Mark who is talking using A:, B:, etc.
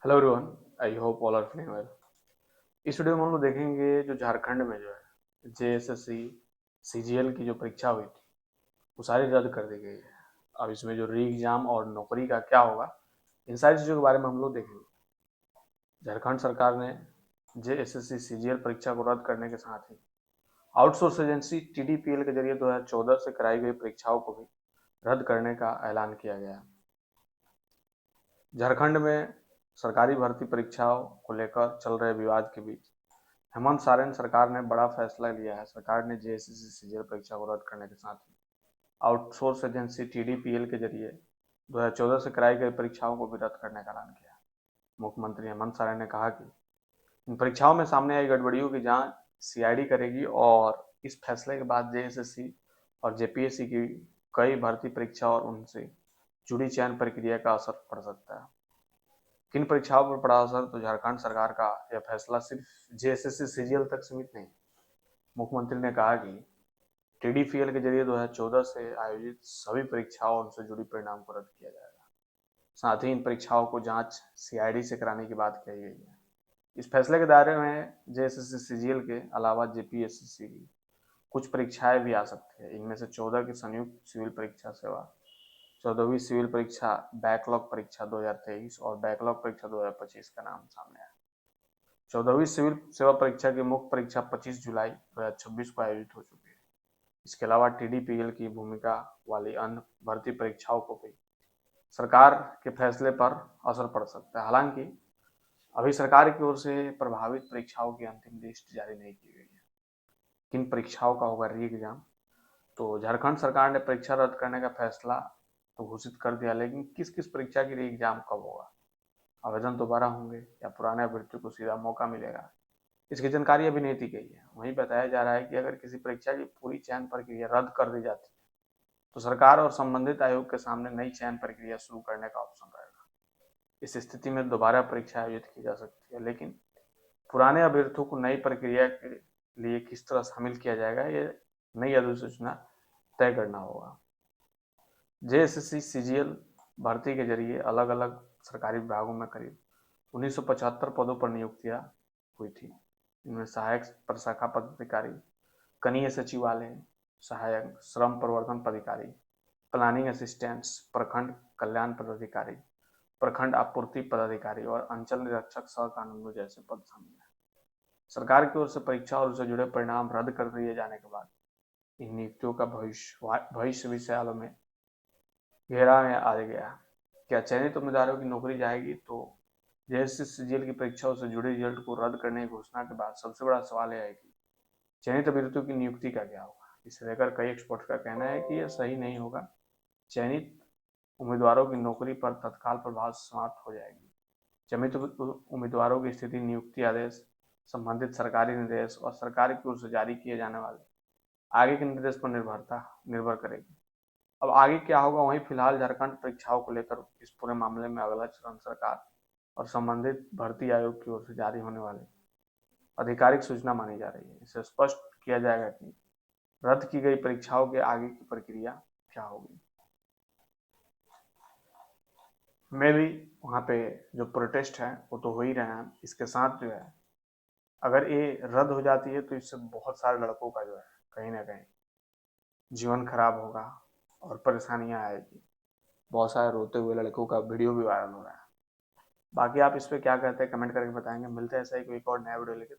A: Hello everyone, I hope all are feeling well. इस video में हम लोग देखेंगे जो झारखंड में जो है जेएसएससी सीजीएल की जो परीक्षा हुई थी वो सारी रद्द कर दी गई है। अब इसमें जो री एग्जाम और नौकरी का क्या होगा, इन सारी चीज़ों के बारे में हम लोग देखेंगे। झारखंड सरकार ने जेएसएससी सीजीएल परीक्षा को रद्द करने के साथ ही आउटसोर्स एजेंसी टीडीपीएल के जरिए 2014 से कराई गई परीक्षाओं को भी रद्द करने का ऐलान किया गया। झारखंड में सरकारी भर्ती परीक्षाओं को लेकर चल रहे विवाद के बीच हेमंत सोरेन सरकार ने बड़ा फैसला लिया है। सरकार ने जेएसएससी सीजीएल परीक्षा को रद्द करने के साथ ही आउटसोर्स एजेंसी टीडीपीएल के जरिए 2014 से कराई गई परीक्षाओं को भी रद्द करने का ऐलान किया। मुख्यमंत्री हेमंत सोरेन ने कहा कि इन परीक्षाओं में सामने आई गड़बड़ियों की जांच सीआईडी करेगी और इस फैसले के बाद जेएसएससी और जेपीएससी की कई भर्ती परीक्षा और उनसे जुड़ी चयन प्रक्रिया का असर पड़ सकता है। किन परीक्षाओं पर पड़ा असर? तो झारखंड सरकार का यह फैसला सिर्फ जेएसएससी सीजीएल तक सीमित नहीं। मुख्यमंत्री ने कहा कि टीडीपीएल के जरिए 2014 से आयोजित सभी परीक्षाओं और उनसे जुड़ी परिणाम को रद्द किया जाएगा। साथ ही इन परीक्षाओं को जांच सीआईडी से कराने की बात कही गई है। इस फैसले के दायरे में जेएसएससी सीजीएल के अलावा जेपीएससी की कुछ परीक्षाएं भी आ सकती है। इनमें से 14 की संयुक्त सिविल परीक्षा सेवा, 14वीं सिविल परीक्षा, बैकलॉग परीक्षा 2023 और बैकलॉग परीक्षा 2025 का नाम सामने आया। 14वीं सिविल सेवा परीक्षा की मुख्य परीक्षा 25 जुलाई 2026 को आयोजित हो चुकी है। इसके अलावा टीडीपीएल की भूमिका वाली अन्य भर्ती परीक्षाओं को भी सरकार के फैसले पर असर पड़ सकता है। हालांकि अभी सरकार की ओर से प्रभावित परीक्षाओं की अंतिम लिस्ट जारी नहीं की गई है। किन परीक्षाओं का होगा री एग्जाम? तो झारखंड सरकार ने परीक्षा रद्द करने का फैसला तो घोषित कर दिया, लेकिन किस किस परीक्षा की री एग्जाम कब होगा, आवेदन दोबारा होंगे या पुराने अभ्यर्थियों को सीधा मौका मिलेगा, इसकी जानकारी अभी नहीं दी गई है। वहीं बताया जा रहा है कि अगर किसी परीक्षा की पूरी चयन प्रक्रिया रद्द कर दी जाती है तो सरकार और संबंधित आयोग के सामने नई चयन प्रक्रिया शुरू करने का ऑप्शन रहेगा। इस स्थिति में दोबारा परीक्षा आयोजित की जा सकती है, लेकिन पुराने अभ्यर्थियों को नई प्रक्रिया के लिए किस तरह शामिल किया जाएगा, ये नई अधिसूचना तय करना होगा। जेएसएससी सीजीएल भर्ती के जरिए अलग अलग सरकारी विभागों में करीब 1975 पदों पर नियुक्तियां हुई थी। इनमें सहायक प्रशाखा पदाधिकारी, कनीय सचिवालय, सहायक श्रम प्रवर्धन पदाधिकारी, प्लानिंग असिस्टेंट्स, प्रखंड कल्याण पदाधिकारी, प्रखंड आपूर्ति पदाधिकारी और अंचल निरीक्षक सह कानूनगो जैसे पद शामिल हैं। सरकार की ओर से परीक्षा और उससे जुड़े परिणाम रद्द कर दिए जाने के बाद इन नियुक्तियों का भविष्य विषयालयों में घेरा में आ गया। क्या चयनित उम्मीदवारों की नौकरी जाएगी? तो जैसे सीजीएल की परीक्षाओं से जुड़े रिजल्ट को रद्द करने की घोषणा के बाद सबसे बड़ा सवाल यह है कि चयनित अभ्यर्थियों की नियुक्ति का क्या होगा। इसे लेकर कई एक्सपर्ट का कहना है कि यह सही नहीं होगा। चयनित उम्मीदवारों की नौकरी पर तत्काल प्रभाव समाप्त हो जाएगी। चयनित उम्मीदवारों की स्थिति नियुक्ति आदेश, संबंधित सरकारी निर्देश और सरकार की ओर से जारी किए जाने वाले आगे के निर्देश पर निर्भर करेगी। अब आगे क्या होगा, वहीं फिलहाल झारखंड परीक्षाओं को लेकर इस पूरे मामले में अगला चरण सरकार और संबंधित भर्ती आयोग की ओर से जारी होने वाले आधिकारिक सूचना मानी जा रही है। इसे स्पष्ट किया जाएगा कि रद्द की गई परीक्षाओं के आगे की प्रक्रिया क्या होगी। मैं भी वहाँ पे जो प्रोटेस्ट है वो तो हो ही रहे हैं। इसके साथ जो है, अगर ये रद्द हो जाती है तो इससे बहुत सारे लड़कों का जो है कहीं ना कहीं जीवन खराब होगा और परेशानियां आएगी। बहुत सारे रोते हुए लड़कों का वीडियो भी वायरल हो रहा है। बाकी आप इस पर क्या कहते हैं कमेंट करके बताएंगे। मिलते हैं ऐसा ही कोई और नया वीडियो लेके।